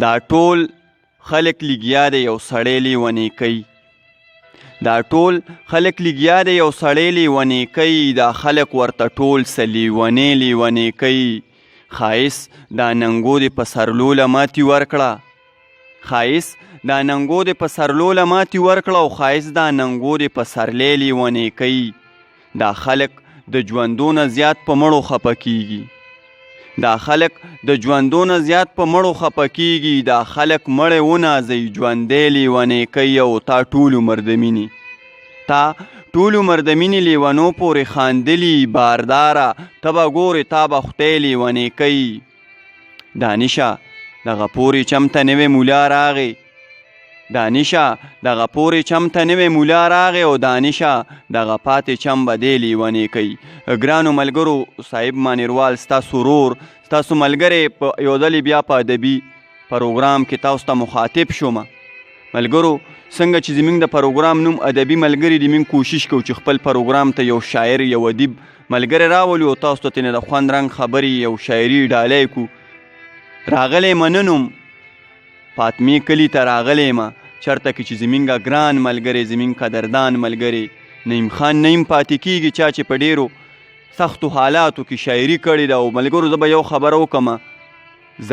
دا ټول خلک لګیا دی یو سړی لیونی کوي. دا ټول خلک لګیا دی یو سړی لیونی کوي. دا خلک ورته ټول څه لیونی کوي. ښایست دا ننګو دې په سرلوله ماتې ورکړه. ښایست دا ننګو دې په سرلوله ماتې ورکړه او ښایست دا ننګو دې په سرلی لیونی کوي. دا خلک د ژوندونه زیات په مړو خفه کیږي. دا خلک د ژوندونه زیات په مړو خفه کیږي. دا خلک مړی ونازوي ژوندی لیونی کوي او تا ټول عمر د مینې ټول عمر د مینې لیونو پورې خاندلي بارداره ته به ګورې تا به خدای لیونی کوي. دانشه دغه پورې چمته نوی مولا راغی. دانشه دغه پورې چمته نوی مولا راغی او دانشه دغه پاتې چم به دی لیونی کوي. ګرانو ملګرو صاحب مانیروال ستاسو ورور ستاسو ملګری په یو ځلې بیا په ادبي پروګرام کې تاسو ته مخاطب شوم. ملګرو څنګه چې زموږ د پروګرام نوم ادبي ملګري دی، موږ کوشش کوو چې خپل پروګرام ته یو شاعر یو ادیب ملګری راولو او تاسو ته ترې د خوند رنګ خبرې یو شاعري ډالۍ کو. راغلی مننم فاطمې کلي ته راغلی ما چېرته کې چې زموږ ګران ملګری زموږ قدردان ملګری نعیم خان نعیم پاتې کیږي چا چې په ډیرو سختو حالاتو کې شاعري کړې ده. او ملګرو زه به یو خبره وکړم،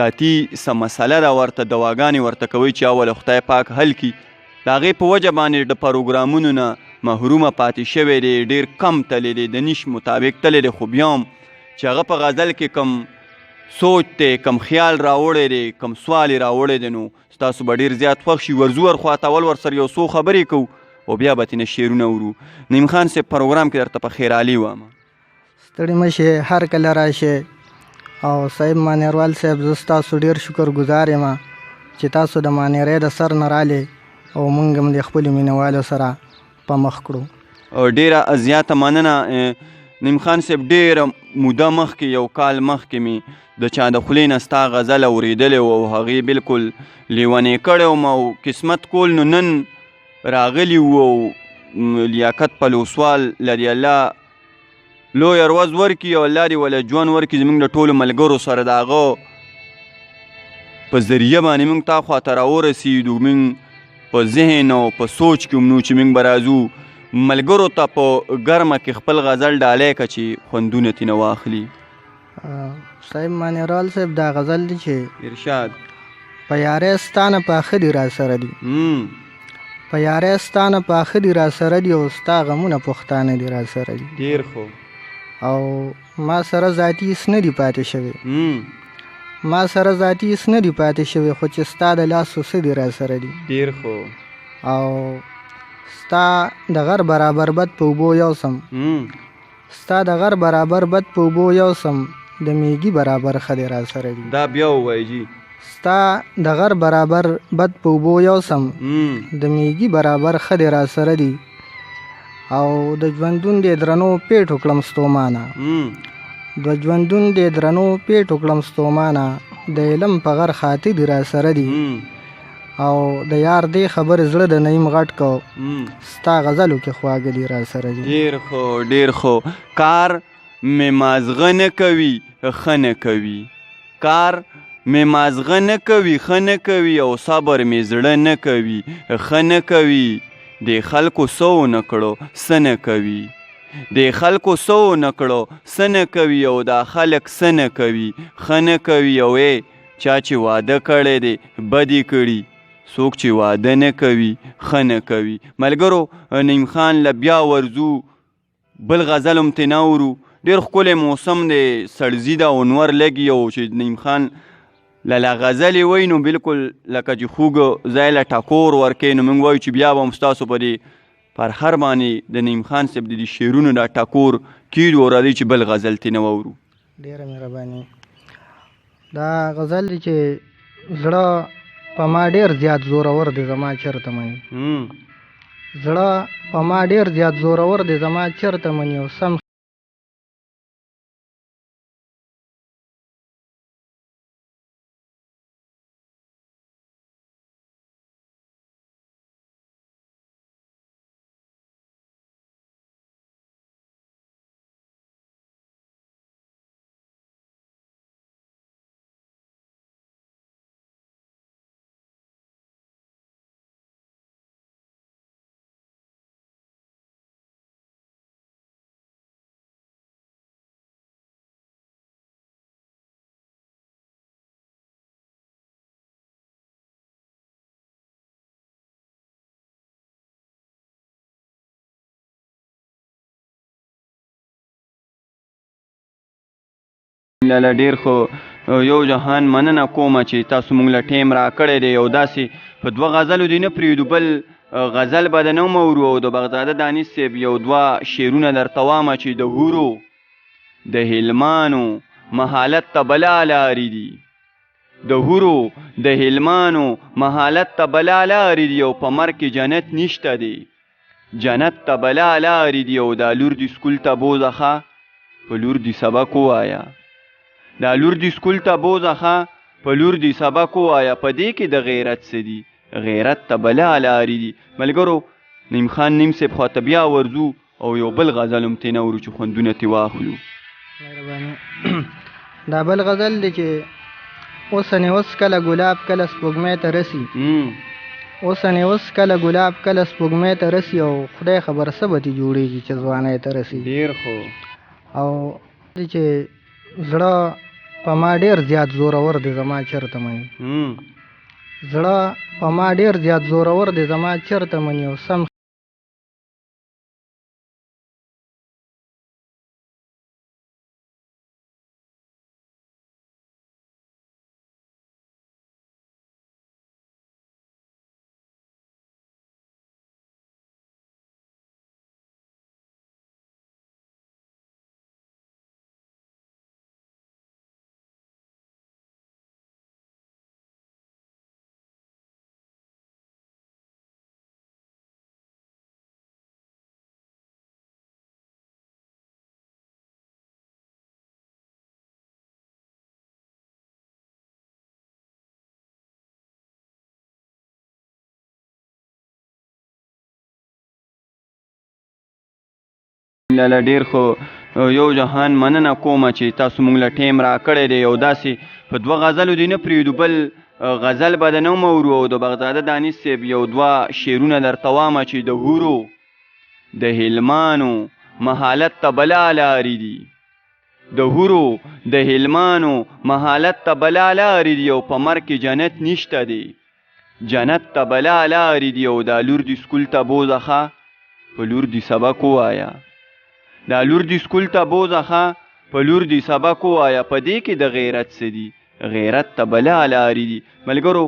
ذاتي څه مسله ده ورته دواګانې ورته کوئ چې اول خدای پاک حل کړي. د هغې په وجه باندې د پروګرامونو نه محرومه پاتې شوی دی، ډېر کم تللی دی، د نیش مطابق تللی دی. خو بیا هم چې هغه په غزل کې کم سوچ دی، کم خیال راوړی دی، کم سوال یې راوړی دی، نو ستاسو به ډېر زیات خوښ شي. ورځو ورخواته اول ورسره یو څو خبرې کوو او بیا به ترېنه شعرونه ورو. نعیم خان صاحب پروګرام کې درته په خیرالي وایم. ستړي مه شئ، هر کله راشئ. او صاحب مانیروال صاحب زه ستاسو ډېر شکرګزار یم چې تاسو د مانیری د سر نه رالې او موږ هم د خپلو مینهوالو سره په مخ کړو. ډېره زیاته مننه نعیم خان صاحب. ډېره موده مخکې یو کال مخکې مې د چا د خولې نه ستا غزل اورېدلی و او هغې بلکل لیونی کړی وم او قسمت کول نو نن راغلي وو او لیاقت پلوسوال لري الله لویه ورځ ورکړي او الله دې وله ژوند ورکړي زموږ د ټولو ملګرو سره د هغه په ذریعه باندې موږ تا خواته راورسېدو. موږ په ذهن او په سوچ کې هم نو چې موږ به راځو ملګرو ته په ګرمه کې خپل غزل ډالۍ که چې خوندونه ترېنه واخلي. صاحب مانیروال صاحب دا غزل دی چې ارشاد په یاری ستانه پاخه دي را سره دي، په یاری ستانه پاخه دي را سره دي او ستا غمونه پښتانه دي را سره دي. ډېر ښه. او ما سره ذاتي هېڅ نه دي پاتې شوی، ما سره ذاتي هېڅ نه دي پاتې شوی، خو چې ستا د لاسو څه دي را سره دي. ډېر ښه. او ستا د غر برابر بد په اوبو یوسم، ستا د غر برابر بد په اوبو یوسم، د میږي برابر ښه دی را سره دي. دا بیا ووایي جي. ستا د غر برابر بد په اوبو یوسم، د میږي برابر ښه دی را سره دي. او د ژوندون د درنو پیټ وکړم ستومانه، د ژوندون د درنو پیټ وکړم ستومانه، د علم په غر خاطي دي را سره دي. او د یار دې خبر زړه د نعیم غټ کو، ستا غزلو کې خواږه دي را سره دي. ډېر ښه ډېر ښه. کار مې مازغه نه کوي ښه نه کوي، کار مې مازغه نه کوي ښه نه کوي، او صبر مې زړه نه کوي ښه نه کوي. د خلکو څه ونه کړو څه نه کوي، د خلکو څه ونه کړو څه نه کوي، او دا خلک څه نه کوي ښه نه کوي. او چا چې واده کړی دی بدې کړي، څوک چې واده نه کوي ښه نه کوي. ملګرو نعیم خان له بیا ورځو بل غزل هم ترې نه اورو. ډېر ښکلی موسم دی، سړزي ده او نور لګي، او چې نعیم خان له غزلې وایي نو بلکل لکه چې خوږ ځای له ټکور ورکوي. نو موږ وایو چې بیا به هم ستاسو په دې پر هر باندې د نعیم خان صاحب د دې شعرونو دا ټکور کیږو او راځئ چې بل غزل ترې نه واورو. ډېره مهرباني. دا غزل دی چې زړه په ما ډېر زیات زورور دی زما چېرته مني، زړه په ما ډېر زیات زورور دی زما چېرته مني، او سم لاله ډیر خو یو جهان مننه کومه چې تاسو مونږ له ټیم راکړی دی او داسې په دوه غزلو دې نه پرېږدو بل غزل به د نه مورو او د بغداده دانش صاحب یو دوه شعرونه درته وامه چې د هورو د هلمانو مهالت ته بلا لارې دي د هورو د هلمانو مهالت ته بلا لارې دي او په مرګ کې جنت نشته دی جنت ته بلا لارې دي او دا لور دي سکول ته بوځه په لور دي سبق ووایه دا لور دي سکول ته بوځه په لور دي سبق ووایه په دې کې د غیرت څه دي غیرت ته بلا لارې دي ملګرو نیم خان نیم صاحب خواته بیا ورځو او یو بل غزل هم ترې نه اورو چې خوندونه ترې واخلو دا بل غزل دی چې اوسنې اوس کله ګلاب کله سپوږمۍ ته رسي اوسنې اوس کله ګلاب کله سپوږمۍ ته رسي او خدای خبر څه به ترې جوړېږي چې ځوانۍ ته رسي ډېر خو او چې زړه په ما ډېر زیات زورور دی زما چېرته مني زړه په ما ډېر زیات زورور دی زما چېرته مني او سم لاله ډیر خو یو جهان مننه کومه چې تاسو مونږ له ټیم راکړی دی او داسې په دوه غزلو دې نه پرېږدو بل غزل به د نه مورو او د بغداده دانش صاحب یو دوه شعرونه درته وامه چې د هورو د هلمانو مهالت ته بلا لارې دي د هورو د هلمانو مهالت ته بلا لارې دي او په مرګ کې جنت نشته دی جنت ته بلا لارې دي او دا لور دي سکول ته بوځه په لور دي سبق ووایه دا لور دي سکول ته بوځه په لور دي سبق ووایه په دې کې د غیرت څه دي غیرت ته بلا لارې دي ملګرو